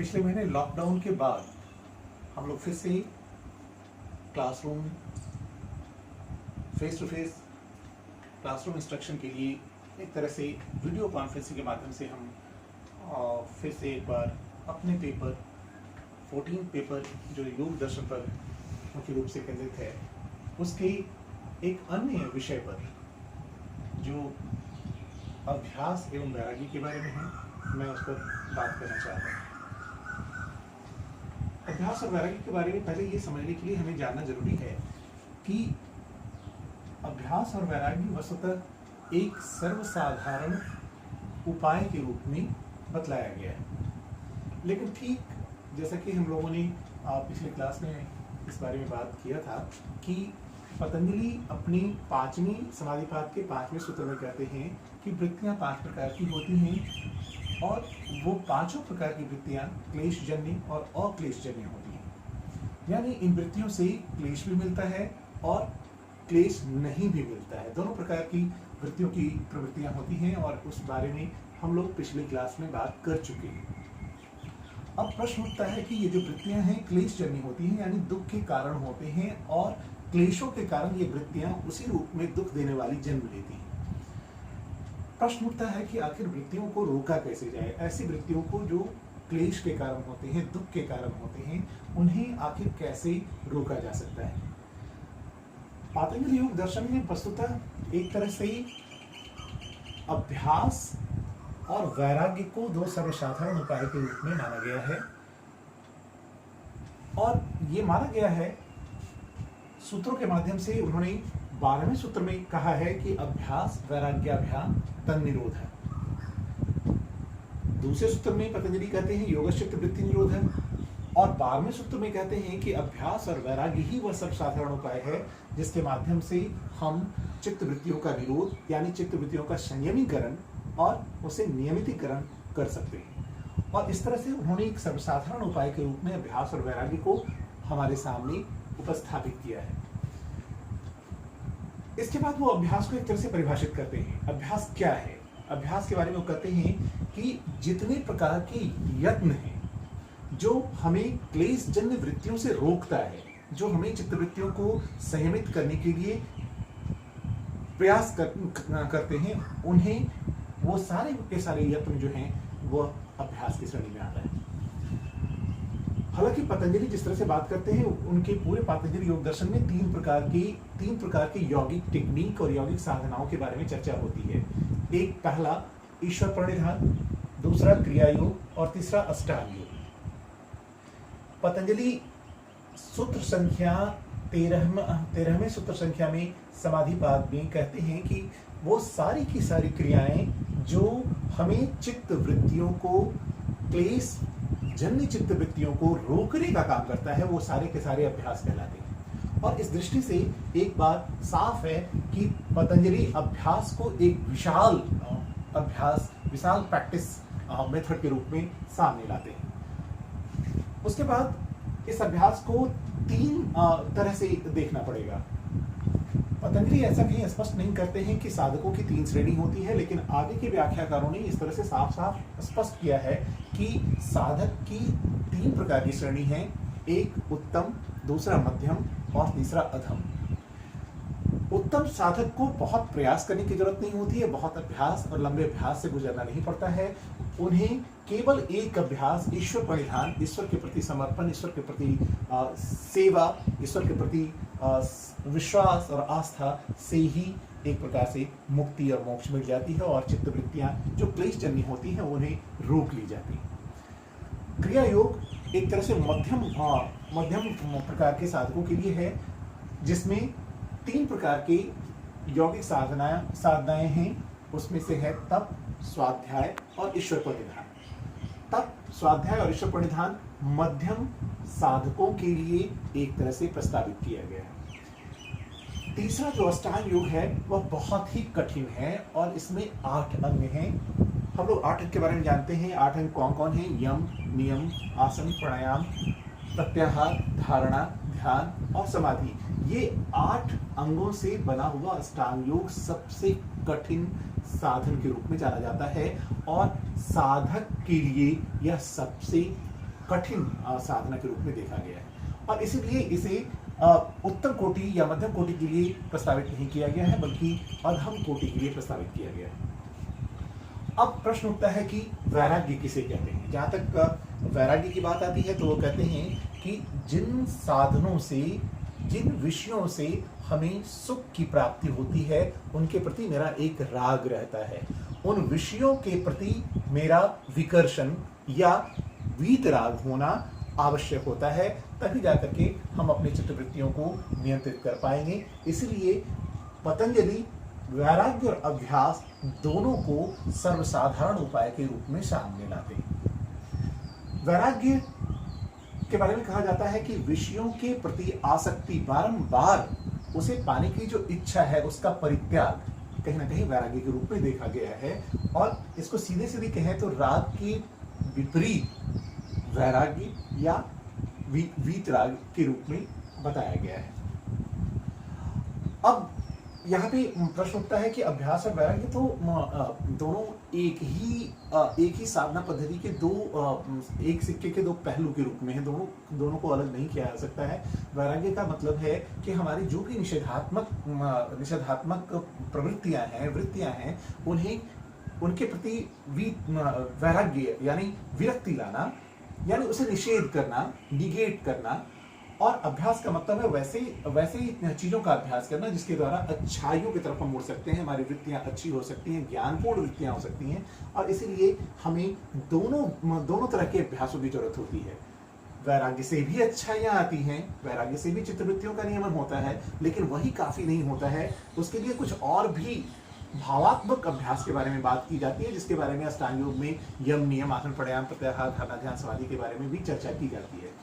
पिछले महीने लॉकडाउन के बाद हम लोग फिर से classroom face to face classroom instruction के लिए एक तरह से वीडियो कॉन्फ्रेंसिंग के माध्यम से हम फिर से एक बार अपने पेपर 14 पेपर जो योग दर्शन पर मुख्य रूप से केंद्रित है उसके एक अन्य विषय पर जो अभ्यास एवं वैराग्य के बारे में है, मैं उस पर बात करना चाहता हूँ। अभ्यास और वैराग्य के बारे में पहले ये समझने के लिए हमें जानना जरूरी है कि अभ्यास और वैराग्य वस्तुतः एक सर्वसाधारण उपाय के रूप में बतलाया गया है। लेकिन ठीक जैसा कि हम लोगों ने पिछले क्लास में इस बारे में बात किया था कि पतंजलि अपनी 5वीं समाधिपाद के 5वें सूत्र में कहते हैं कि वृत्तियां 5 प्रकार की होती हैं और वो पांचों प्रकार की वृत्तियां क्लेशजन्य और अक्लेशजन्य होती हैं। यानी इन वृत्तियों से क्लेश भी मिलता है और क्लेश नहीं भी मिलता है। दोनों प्रकार की वृत्तियों की प्रवृत्तियां होती हैं और उस बारे में हम लोग पिछली क्लास में बात कर चुके हैं। अब प्रश्न उठता है कि ये जो वृत्तियां हैं क्लेशजन्य होती हैं, यानी दुख के कारण होते हैं और क्लेशों के कारण ये वृत्तियां उसी रूप में दुख देने वाली जन्म लेती हैं। प्रश्न उठता है कि आखिर वृत्तियों को रोका कैसे जाए। ऐसी वृत्तियों को जो क्लेश के कारण होते हैं, दुख के कारण होते हैं, उन्हें आखिर कैसे रोका जा सकता है। पतंजलि योग दर्शन में वस्तुतः एक तरह से अभ्यास और वैराग्य को दो सर्वसाधारण उपाय के रूप में माना गया है और ये माना गया है सूत्रों के माध्यम से। उन्होंने 12वें सूत्र में कहा है कि अभ्यास वैराग्याभ्याम तन्निरोध है। दूसरे सूत्र में पतंजलि कहते हैं योगश्चित्त वृत्ति निरोध है और 12वें सूत्र में कहते हैं कि अभ्यास और वैराग्य ही वह सर्वसाधारण उपाय है जिसके माध्यम से हम चित्त वृत्तियों का निरोध यानी चित्त वृत्तियों का संयमीकरण और उसे नियमितीकरण कर सकते हैं। और इस तरह से उन्होंने एक सर्वसाधारण उपाय के रूप में अभ्यास और वैराग्य को हमारे सामने उपस्थापित किया है। इसके बाद वो अभ्यास को एक तरह से परिभाषित करते हैं। अभ्यास क्या है? अभ्यास के बारे में वो कहते हैं कि जितने प्रकार के यत्न हैं जो हमें क्लेशजन्य वृत्तियों से रोकता है, जो हमें चित्तवृत्तियों को संयमित करने के लिए प्रयास करते हैं, उन्हें वो सारे के सारे यत्न जो हैं वह अभ्यास की श्रेणी में आता है। हालांकि पतंजलि जिस तरह से बात करते हैं उनके पूरे पतंजलि योग दर्शन में तीन प्रकार के यौगिक टेक्निक और यौगिक साधनाओं के बारे में चर्चा होती है। एक पहला ईश्वर प्रणिधान, दूसरा क्रिया योग और तीसरा अष्टांग योग। पतंजलि सूत्र संख्या 13वें सूत्र संख्या में समाधिपाद में कहते हैं कि वो सारी की सारी क्रियाएं जो हमें चित्त वृत्तियों को क्लेश जन्य चित्त वृत्तियों को रोकने का काम करता है, वो सारे के सारे अभ्यास कहलाते हैं। और इस दृष्टि से एक बात साफ है कि पतंजलि अभ्यास को एक विशाल प्रैक्टिस मेथड के रूप में सामने लाते हैं। उसके बाद इस अभ्यास को 3 तरह से देखना पड़ेगा। पतंजलि ऐसा कहीं स्पष्ट नहीं करते हैं कि साधकों की 3 श्रेणी होती है, लेकिन आगे के व्याख्याकारों ने इस तरह से साफ साफ स्पष्ट किया है कि साधक की 3 प्रकार की श्रेणी है। एक उत्तम, दूसरा मध्यम और तीसरा अधम। उत्तम साधक को बहुत प्रयास करने की जरूरत नहीं होती है, बहुत अभ्यास और लंबे अभ्यास से गुजरना नहीं पड़ता है। उन्हें केवल एक अभ्यास ईश्वर परिधान, ईश्वर के प्रति समर्पण, ईश्वर के प्रति सेवा, ईश्वर के प्रति विश्वास और आस्था से ही एक प्रकार से मुक्ति और मोक्ष मिल जाती है और चित्तवृत्तियां जो क्लेशजन्य होती हैं उन्हें रोक ली जाती है। क्रिया योग एक तरह से मध्यम प्रकार के साधकों के लिए है, जिसमें 3 प्रकार के यौगिक साधनाएं हैं। उसमें से है तप, स्वाध्याय और ईश्वर प्रणिधान। तप, स्वाध्याय और ईश्वर प्रणिधान मध्यम साधकों के लिए एक तरह से प्रस्तावित किया गया है। तीसरा जो अष्टांग योग है वह बहुत ही कठिन है और इसमें 8 अंग हैं। हम लोग 8 अंग के बारे में जानते हैं। 8 अंग कौन कौन है? यम, नियम, आसन, प्राणायाम, प्रत्याहार, धारणा, ध्यान और समाधि। ये 8 अंगों से बना हुआ अष्टांग योग सबसे कठिन साधन के रूप में जाना जाता है और साधक के लिए यह सबसे कठिन साधना के रूप में देखा गया है, और इसीलिए इसे उत्तम कोटि या मध्यम कोटि के लिए प्रस्तावित नहीं किया गया है, बल्कि अधम कोटि के लिए प्रस्तावित किया गया है। अब प्रश्न उठता है कि वैराग्य किसे कहते हैं। जहां तक वैराग्य की बात आती है तो वो कहते हैं कि जिन साधनों से, जिन विषयों से हमें सुख की प्राप्ति होती है, उनके प्रति मेरा एक राग रहता है, उन विषयों के प्रति मेरा विकर्षण या वीतराग होना आवश्यक होता है, तभी जाकर के हम अपने चित्तवृत्तियों को नियंत्रित कर पाएंगे। इसलिए पतंजलि वैराग्य और अभ्यास दोनों को सर्वसाधारण उपाय के रूप में सामने लाते हैं। वैराग्य के बारे में कहा जाता है कि विषयों के प्रति आसक्ति, बारंबार उसे पाने की जो इच्छा है, उसका परित्याग कहीं ना कहीं वैराग्य के रूप में देखा गया है, और इसको सीधे सीधे कहें तो राग की विपरीत वैराग्य या वीतराग के रूप में बताया गया है। अब यहाँ पे प्रश्न उठता है कि अभ्यास और वैराग्य तो दोनों एक ही साधना पद्धति के एक सिक्के के दो पहलू के रूप में है, दोनों को अलग नहीं किया जा सकता है। वैराग्य का मतलब है कि हमारी जो भी निषेधात्मक प्रवृत्तियां हैं, वृत्तियां हैं, उनके प्रति वैराग्य यानी विरक्ति लाना, यानी उसे निषेध करना, निगेट करना। और अभ्यास का मतलब है वैसे ही चीजों का अभ्यास करना जिसके द्वारा अच्छाइयों की तरफ हम मुड़ सकते हैं, हमारी वृत्तियां अच्छी हो सकती हैं, ज्ञानपूर्ण वृत्तियां हो सकती हैं, और इसीलिए हमें दोनों तरह के अभ्यासों की जरूरत होती है। वैराग्य से भी अच्छाइयां आती हैं, वैराग्य से भी चित्तवृत्तियों का नियमन होता है, लेकिन वही काफी नहीं होता है। उसके लिए कुछ और भी भावात्मक अभ्यास के बारे में बात की जाती है, जिसके बारे में अष्टांग योग में यम, नियम, आसन, प्राणायाम, प्रत्याहार, धारणा, ध्यान, समाधि के बारे में भी चर्चा की जाती है।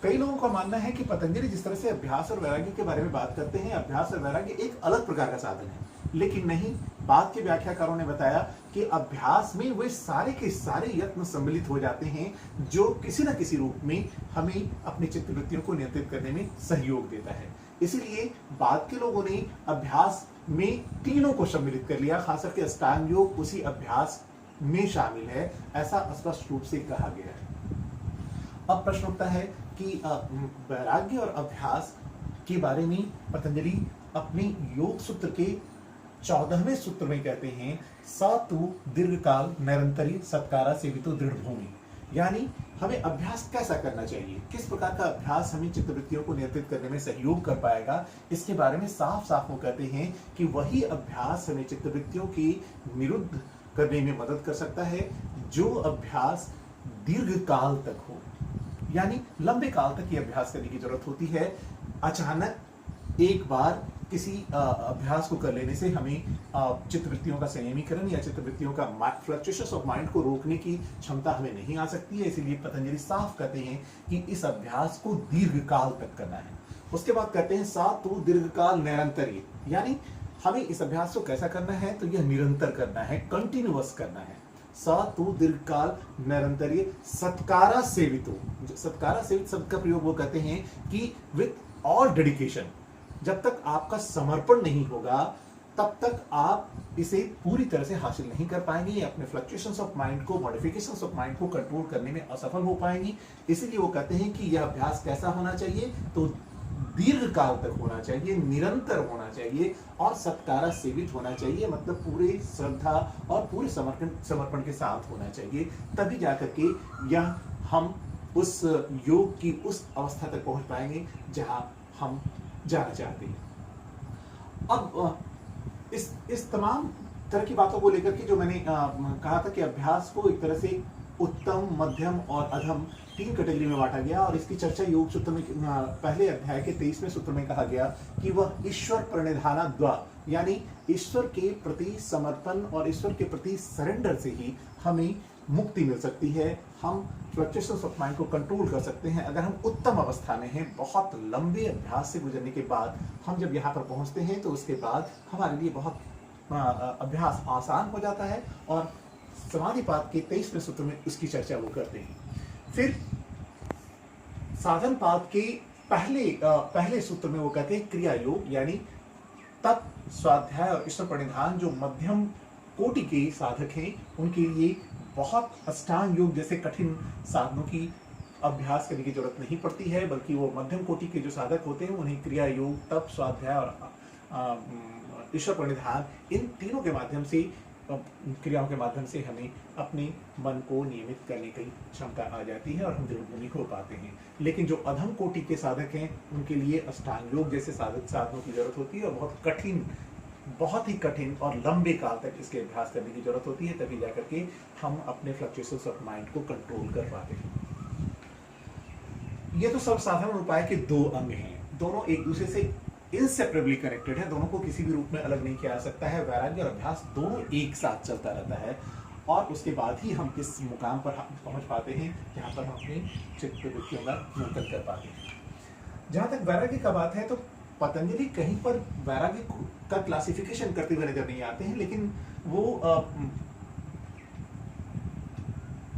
कई लोगों का मानना है कि पतंजलि जिस तरह से अभ्यास और वैराग्य के बारे में बात करते हैं, अभ्यास और वैराग्य एक अलग प्रकार का साधन है, लेकिन नहीं। बाद के व्याख्याकारों ने बताया कि अभ्यास में वे सारे के सारे यत्न सम्मिलित हो जाते हैं जो किसी न किसी रूप में हमें अपनी चित्तवृत्तियों को नियंत्रित करने में सहयोग देता है। इसीलिए बाद के लोगों ने अभ्यास में तीनों को सम्मिलित कर लिया, खासकर के अष्टांग योग उसी अभ्यास में शामिल है, ऐसा स्पष्ट रूप से कहा गया है। अब प्रश्न उठता है कि वैराग्य और अभ्यास के बारे में पतंजलि अपने योग सूत्र के 14वें सूत्र में कहते हैं, स तु दीर्घकाल निरंतरी सत्कारा सेवितो दृढ़ भूमि। यानी हमें अभ्यास कैसा करना चाहिए, किस प्रकार का अभ्यास हमें चित्तवृत्तियों को नियंत्रित करने में सहयोग कर पाएगा, इसके बारे में साफ साफ वो कहते हैं कि वही अभ्यास हमें चित्तवृत्तियों की निरुद्ध करने में मदद कर सकता है जो अभ्यास दीर्घ काल तक हो, यानी लंबे काल तक ये अभ्यास करने की जरूरत होती है। अचानक एक बार किसी अभ्यास को कर लेने से हमें चित्तवृत्तियों का संयमीकरण या चित्तवृत्तियों का फ्लक्चुएशंस ऑफ माइंड को रोकने की क्षमता हमें नहीं आ सकती है। इसीलिए पतंजलि साफ कहते हैं कि इस अभ्यास को दीर्घकाल तक करना है। उसके बाद कहते हैं सा तु दीर्घकाल निरंतरी, यानी हमें इस अभ्यास को कैसा करना है, तो यह निरंतर करना है, कंटिन्यूअस करना है। सा तु दीर्घकाल निरंतरी सत्कारा सेवितो। सत्कारा सेवित शब्द का प्रयोग वो कहते हैं कि विथ ऑल डेडिकेशन, जब तक आपका समर्पण नहीं होगा तब तक आप इसे पूरी तरह से हासिल नहीं कर पाएंगे, अपने फ्लक्चुएशंस ऑफ माइंड को, मॉडिफिकेशंस ऑफ माइंड को कंट्रोल करने में असफल हो पाएंगे। इसीलिए वो कहते हैं कि यह अभ्यास कैसा होना चाहिए, तो दीर्घ काल तक होना चाहिए, निरंतर होना चाहिए और सत्कारा सेवित होना चाहिए, मतलब पूरे श्रद्धा और पूरे समर्पण के साथ होना चाहिए। तभी जाकर के यह हम उस योग की उस अवस्था तक पहुंच पाएंगे जहां हम जाना चाहते हैं। अब इस तमाम तरह की बातों को लेकर के जो मैंने कहा था कि अभ्यास को एक तरह से उत्तम, मध्यम और अधम 3 कैटेगरी में बांटा गया, और इसकी चर्चा योग सूत्र में पहले अध्याय के 23वें सूत्र में कहा गया कि वह ईश्वर प्रणिधाना द्वा, यानी ईश्वर के प्रति समर्पण और ईश्वर के प्रति सरेंडर से ही हमें मुक्ति मिल सकती है। हम फ्लक्चुएशंस ऑफ माइंड को कंट्रोल कर सकते हैं अगर हम उत्तम अवस्था में हैं। बहुत लंबे अभ्यास से गुजरने के बाद हम जब यहाँ पर पहुँचते हैं तो उसके बाद हमारे लिए बहुत अभ्यास आसान हो जाता है, और समाधिपाद के 23वें सूत्र में उसकी चर्चा वो करते हैं। फिर साधन पाद के पहले सूत्र में वो कहते हैं क्रिया योग, यानी तप, स्वाध्याय और ईश्वर प्रणिधान जो मध्यम कोटि के साधक हैं उनके लिए बहुत अष्टांग योग जैसे कठिन साधनों की अभ्यास करने की जरूरत नहीं पड़ती है, बल्कि वो मध्यम कोटि के जो साधक होते हैं उन्हें क्रिया, योग, तप, स्वाध्याय और ईश्वर प्रणिधान, इन तीनों के माध्यम से, क्रियाओं के माध्यम से हमें अपने मन को नियमित करने की क्षमता आ जाती है और हम दृढ़ हो पाते हैं। लेकिन जो अधम कोटि के साधक हैं उनके लिए अष्टांग योग जैसे साधनों की जरूरत होती है और बहुत ही कठिन और लंबे काल तक इसके अभ्यास करने की जरूरत होती है, तभी जाकर के हम अपने फ्लक्चुएशंस ऑफ माइंड को कंट्रोल कर पाते हैं। ये तो सर्वसाधारण उपाय के दो अंग हैं, दोनों एक दूसरे से इंसेपरेबली कनेक्टेड है, दोनों को किसी भी रूप में अलग नहीं किया जा सकता है। वैराग्य और अभ्यास दोनों एक साथ चलता रहता है और उसके बाद ही हम इस मुकाम पर पहुंच पाते हैं जहां पर हम अपनी चित्त वृत्तियों का नियंत्रण कर पाते हैं। जहां तक वैराग्य का बात है तो पतंजलि कहीं पर वैराग्य का क्लासिफिकेशन करते हुए नजर नहीं आते हैं, लेकिन वो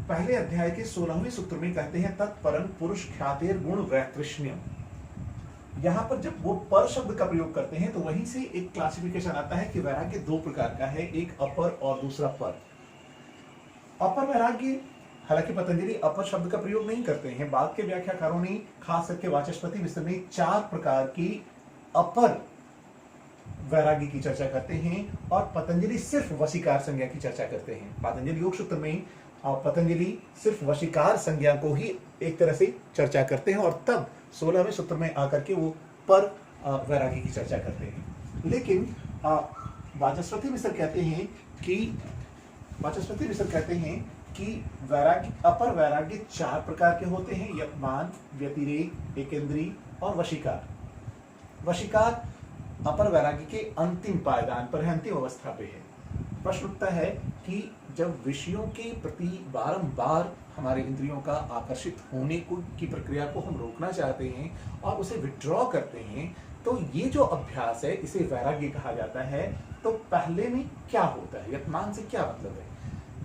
पहले अध्याय के 16वें सूत्र में कहते हैं तत्परं पुरुष ख्यातेर गुण वैतृष्ण्यम। यहां पर जब वो पर शब्द का प्रयोग करते हैं तो वहीं से एक क्लासिफिकेशन आता है कि वैराग्य दो प्रकार का है, एक अपर और दूसरा पर। अपर वैराग्य, हालांकि पतंजलि अपर शब्द का प्रयोग नहीं करते हैं, बाद के व्याख्याकारों ने खास करके वाचस्पति मिश्र ने 4 प्रकार की अपर वैराग्य की चर्चा करते हैं और पतंजलि सिर्फ वशीकार संज्ञा की चर्चा करते हैं। पतंजलि योग सूत्र में पतंजलि सिर्फ वशीकार संज्ञा को ही एक तरह से चर्चा करते हैं और तब 16वें सूत्र में आकर के वो पर वैराग्य की चर्चा करते हैं। लेकिन वाचस्पति मिश्र कहते हैं कि वैराग्य, अपर वैराग्य 4 प्रकार के होते हैं, यतमान, व्यतिरेक, एकेंद्री और वशीकार। वशीकार अपर वैराग्य के अंतिम पायदान पर है, अंतिम अवस्था पे है। प्रश्न उठता है कि जब विषयों के प्रति बारंबार हमारे इंद्रियों का आकर्षित होने की प्रक्रिया को हम रोकना चाहते हैं और उसे विड्रॉ करते हैं, तो ये जो अभ्यास है इसे वैराग्य कहा जाता है। तो पहले में क्या होता है, यतमान से क्या मतलब है?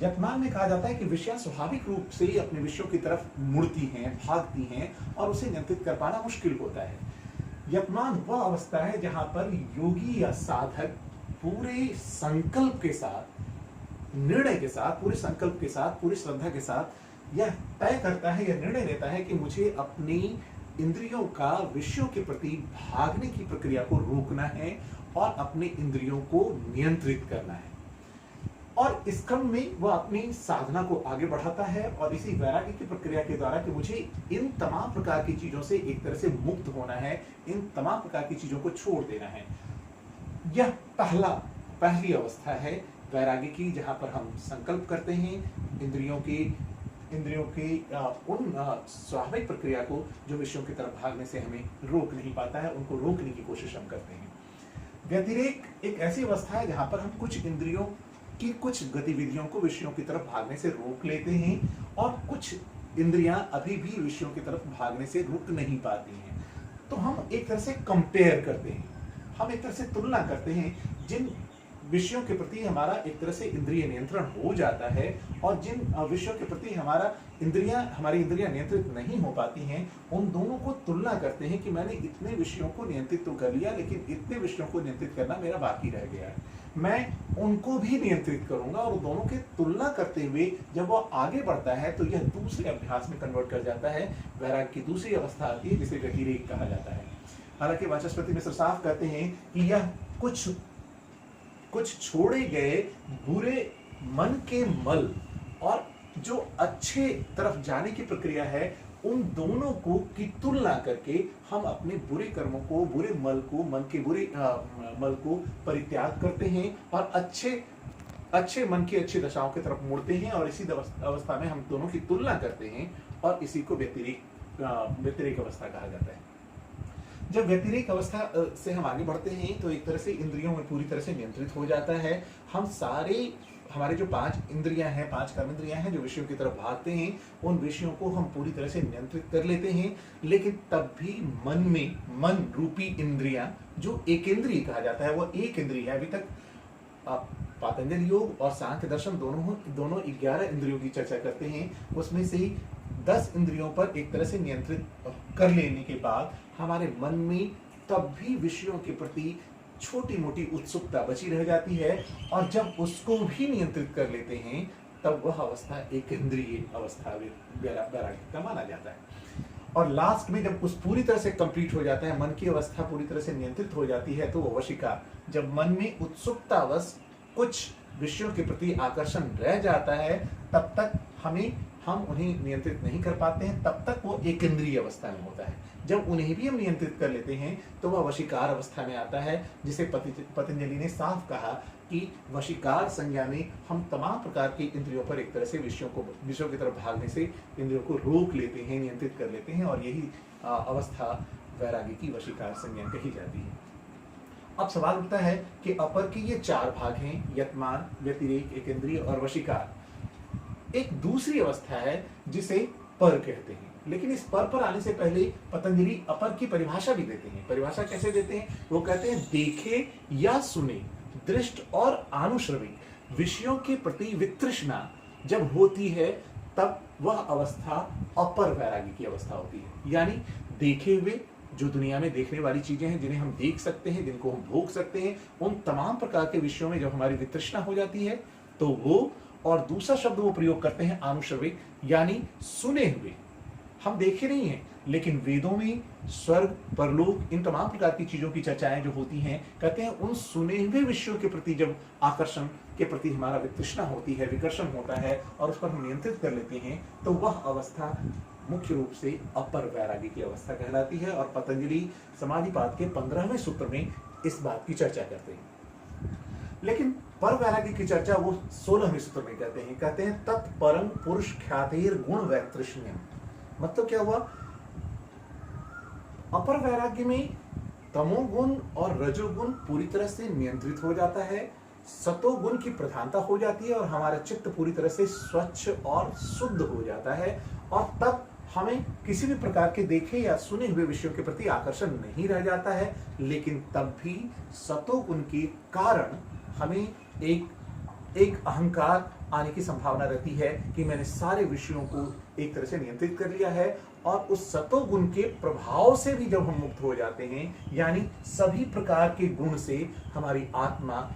यतमान में कहा जाता है कि विषयां स्वाभाविक रूप से अपने विषयों की तरफ मुड़ती हैं, भागती हैं और उसे नियंत्रित कर पाना मुश्किल होता है। यतमान वह अवस्था है जहां पर योगी या साधक पूरे संकल्प के साथ, निर्णय के साथ, पूरे संकल्प के साथ, पूरी श्रद्धा के साथ यह तय करता है, यह निर्णय लेता है कि मुझे अपनी इंद्रियों का विषयों के प्रति भागने की प्रक्रिया को रोकना है और अपने इंद्रियों को नियंत्रित करना है। और इस क्रम में वह अपनी साधना को आगे बढ़ाता है और इसी वैराग्य की प्रक्रिया के द्वारा कि मुझे इन तमाम प्रकार की चीजों से एक तरह से मुक्त होना है, इन तमाम प्रकार की चीजों को छोड़ देना है। यह पहली अवस्था है वैराग्य की, जहां पर हम संकल्प करते हैं इंद्रियों की उन स्वाभाविक प्रक्रिया को जो विषयों की तरफ भागने से हमें रोक नहीं पाता है, उनको रोकने की कोशिश हम करते हैं। व्यतिरेक एक ऐसी अवस्था है जहां पर हम कुछ इंद्रियों की कुछ गतिविधियों को विषयों की तरफ भागने से रोक लेते हैं और कुछ इंद्रियां अभी भी विषयों की तरफ भागने से रुक नहीं पाती हैं। तो हम एक तरह से कंपेयर करते हैं, हम एक तरह से तुलना करते हैं जिन विषयों के प्रति हमारा एक तरह से इंद्रिय नियंत्रण हो जाता है और जिन विषयों के प्रति हमारी इंद्रियां नियंत्रित नहीं हो पाती हैं, उन दोनों को तुलना करते हैं कि मैंने इतने विषयों को नियंत्रित तो कर लिया, लेकिन इतने विषयों को नियंत्रित करना मेरा बाकी रह गया है, मैं उनको भी नियंत्रित करूंगा। और दोनों की तुलना करते हुए जब वो आगे बढ़ता है तो यह दूसरे अभ्यास में कन्वर्ट कर जाता है, वैराग्य की दूसरी अवस्था आती है जिसे व्यतिरेक कहा जाता है। हालांकि वाचस्पति मिश्र साफ कहते हैं कि यह कुछ छोड़े गए बुरे मन के मल और जो अच्छे तरफ जाने की प्रक्रिया है, उन दोनों की तुलना करके हम अपने बुरे कर्मों को, बुरे मल को, मन के बुरे मल को परित्याग करते हैं और अच्छे मन की अच्छी दशाओं की तरफ मुड़ते हैं और इसी अवस्था में हम दोनों की तुलना करते हैं और इसी को व्यतिरेक अवस्था कहा जाता है। जब व्यतिरेक अवस्था से हम आगे बढ़ते हैं तो एक तरह से इंद्रियों में पूरी तरह से नियंत्रित हो जाता है। हमारे जो 5 इंद्रियां हैं, 5 कर्मेंद्रियां हैं जो विषयों की तरफ भागते हैं, उन विषयों को हम पूरी तरह से नियंत्रित कर लेते हैं। लेकिन तब भी मन रूपी इंद्रियां जो एकेंद्रीय कहा जाता है, वो एक इंद्रिय है। अभी तक पातंजलि योग और सांख्य दर्शन दोनों 11 इंद्रियों की चर्चा करते हैं, उसमें से 10 इंद्रियों पर एक तरह से नियंत्रित कर लेने के बाद हमारे मन में तब भी विषयों के प्रति छोटी मोटी उत्सुकता बची रह जाती है और जब उसको भी नियंत्रित कर लेते हैं तब वह अवस्था एक इंद्रिय अवस्था वैराग्य का माना जाता है। और लास्ट में जब उस पूरी तरह से कंप्लीट हो जाता है, मन की अवस्था पूरी तरह से नियंत्रित हो जाती है, तो वो वशिकार, जब मन में उत्सुकतावश कुछ विषयों के प्रति आकर्षण रह जाता है, तब तक हम उन्हें नियंत्रित नहीं कर पाते हैं, तब तक वो एक इंद्रिय अवस्था में होता है। जब उन्हें भी हम नियंत्रित कर लेते हैं तो वह वशीकार अवस्था में आता है, जिसे पतंजलि ने साफ कहा कि वशीकार संज्ञा में हम तमाम प्रकार की इंद्रियों पर एक तरह से विषयों की तरफ भागने से इंद्रियों को रोक लेते हैं, नियंत्रित कर लेते हैं, और यही अवस्था वैरागी की वशीकार संज्ञा कही जाती है। अब सवाल उठता है कि अपर के ये चार भाग हैं, यतमान, व्यतिरेक, एकेंद्रिय और वशीकार। एक दूसरी अवस्था है जिसे पर कहते हैं, लेकिन इस पर आने से पहले पतंजलि अपर की परिभाषा भी देते हैं। परिभाषा कैसे देते हैं? वो कहते हैं देखे या सुने, दृष्ट और आनुश्रवी विषयों के प्रति वितृष्णा जब होती है, तब वह अवस्था अपर वैरागी की अवस्था होती है। यानी देखे हुए, जो दुनिया में देखने वाली चीजें हैं, जिन्हें हम देख सकते हैं, जिनको हम भोग सकते हैं, उन तमाम प्रकार के विषयों में जब हमारी वितृष्णा हो जाती है, तो वो, और दूसरा शब्द वो प्रयोग करते हैं आनुश्रविक, यानी सुने हुए। हम देखे नहीं हैं, लेकिन वेदों में स्वर्ग, परलोक, इन तमाम प्रकार की चीजों की चर्चाएं जो होती हैं, कहते हैं उन सुने हुए विषयों के प्रति जब आकर्षण के प्रति हमारा वितृष्णा होती है, विकर्षण होता है, और उस पर हम नियंत्रित कर लेते हैं, तो वह अवस्था मुख्य रूप से अपर वैरागी की अवस्था कहलाती है। और पतंजलि समाधिपाद के 15वें सूत्र में इस बात की चर्चा करते हैं। लेकिन पर वैरागी की चर्चा वो 16वें सूत्र में कहते हैं तत्परम पुरुष ख्यातिर गुण वैतृष्ण्यम। मतलब क्या हुआ? अपर वैराग्य में तमोगुण और रजोगुण पूरी तरह से नियंत्रित हो जाता है, सतोगुण की प्रधानता हो जाती है, और हमारा चित्त पूरी तरह से स्वच्छ और शुद्ध हो जाता है, और तब हमें किसी भी प्रकार के देखे या सुने हुए विषयों के प्रति आकर्षण नहीं रह जाता है। लेकिन तब भी सतोगुण के कारण हमें एक अहंकार आने की संभावना रहती है कि मैंने सारे विषयों को एक तरह से नियंत्रित कर लिया है, और उस सतोगुण के प्रभाव से भी जब हम मुक्त हो जाते हैं, यानी सभी प्रकार के गुण से हमारी आत्मा,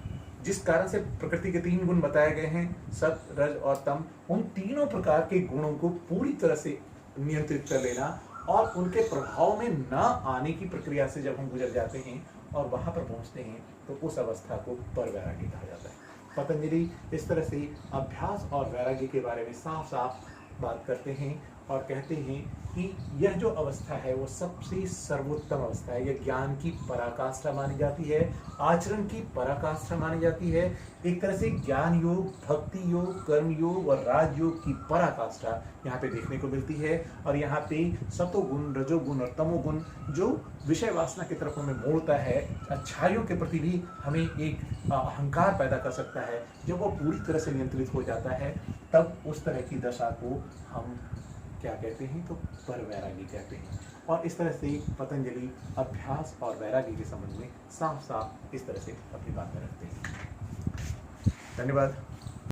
जिस कारण से प्रकृति के 3 गुण बताए गए हैं, सत, रज और तम, उन तीनों प्रकार के गुणों को पूरी तरह से नियंत्रित कर लेना और उनके प्रभाव में न आने की प्रक्रिया से जब हम गुजर जाते हैं और वहां पर पहुंचते हैं, तो उस अवस्था को पर वैराग्य कहा जाता है। पतंजलि इस तरह से अभ्यास और वैराग्य के बारे में साफ साफ बात करते हैं और कहते हैं कि यह जो अवस्था है वो सबसे सर्वोत्तम अवस्था है। यह ज्ञान की पराकाष्ठा मानी जाती है, आचरण की पराकाष्ठा मानी जाती है। एक तरह से ज्ञान योग, भक्ति योग, कर्म योग और राजयोग की पराकाष्ठा यहाँ पे देखने को मिलती है। और यहाँ पे सतोगुण, रजोगुण और तमोगुण जो विषय वासना की तरफ हमें मोड़ता है, अच्छाइयों के प्रति भी हमें एक अहंकार पैदा कर सकता है, जब वो पूरी तरह से नियंत्रित हो जाता है, तब उस तरह की दशा को हम क्या कहते हैं? तो पर वैरागी कहते हैं। और इस तरह से पतंजलि अभ्यास और वैरागी के संबंध में साफ साफ इस तरह से अपनी बातें रखते हैं। धन्यवाद।